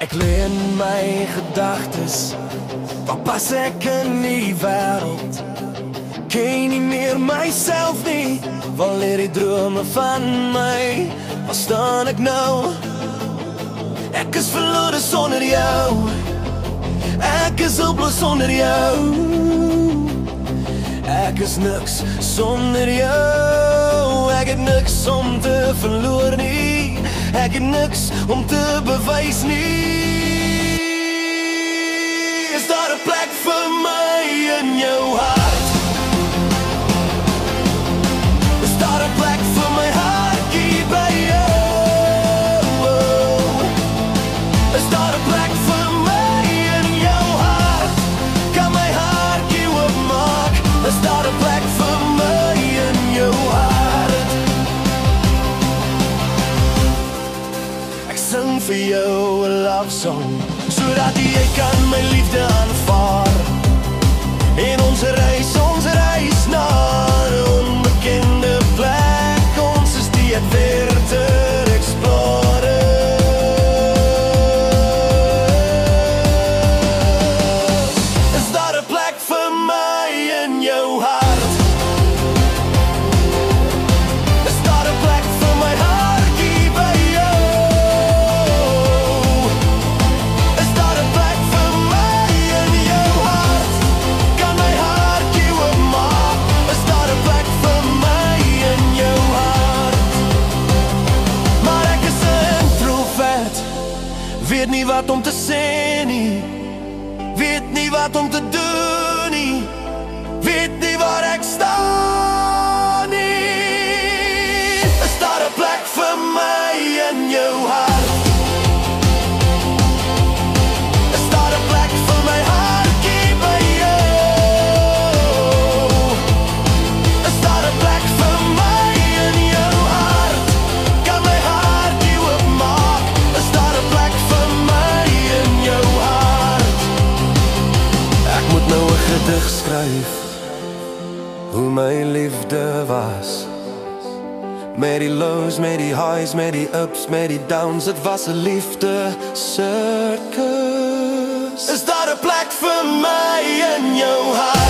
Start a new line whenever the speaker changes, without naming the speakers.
Ek lê in my gedagtes, waar pas ek in die wêreld? Ken nie meer myself nie, waar lê die drome van my? Waar staan ek nou? Ek is verlore sonder jou, ek is hulpeloos sonder jou. Ek is niks sonder jou, ek het niks om te verloor nie, ek het niks om te bewys nie. Is daar 'n plek vir my in jou hart? Is daar 'n plek vir my hartjie by jou? Is daar 'n plek vir my in jou hart? Kan my hartjie oopmaak? Is daar 'n plek vir my in jou hart? Ek sing vir jou 'n love song, sodat jy kan my liefde aanvaar. En ons reis na 'n onbekende plek, ons is die adventure explorers. Is daar 'n plek vir my in jou hart? Is daar 'n plek vir my hartjie by jou? Is daar 'n plek vir my in jou hart? Kan my hartjie oopmaak? Is daar 'n plek vir my in jou hart? Maar ek is 'n introvert, weet nie wat om te sê nie, weet nie wat om te doen nie, weet nie waar ek staan nie. Is daar 'n plek vir my in jou hart? Is daar 'n plek vir my hartjie by jou? Is daar 'n plek vir my in jou hart? Kan my hartjie oopmaak? Is daar 'n plek vir my in jou hart? Ek moet nou 'n gedig skryf, hoe my liefde was. Met die lows, met die highs, met die ups, met die downs. Het was 'n liefde circus. Is daar 'n plek vir my in jou hart?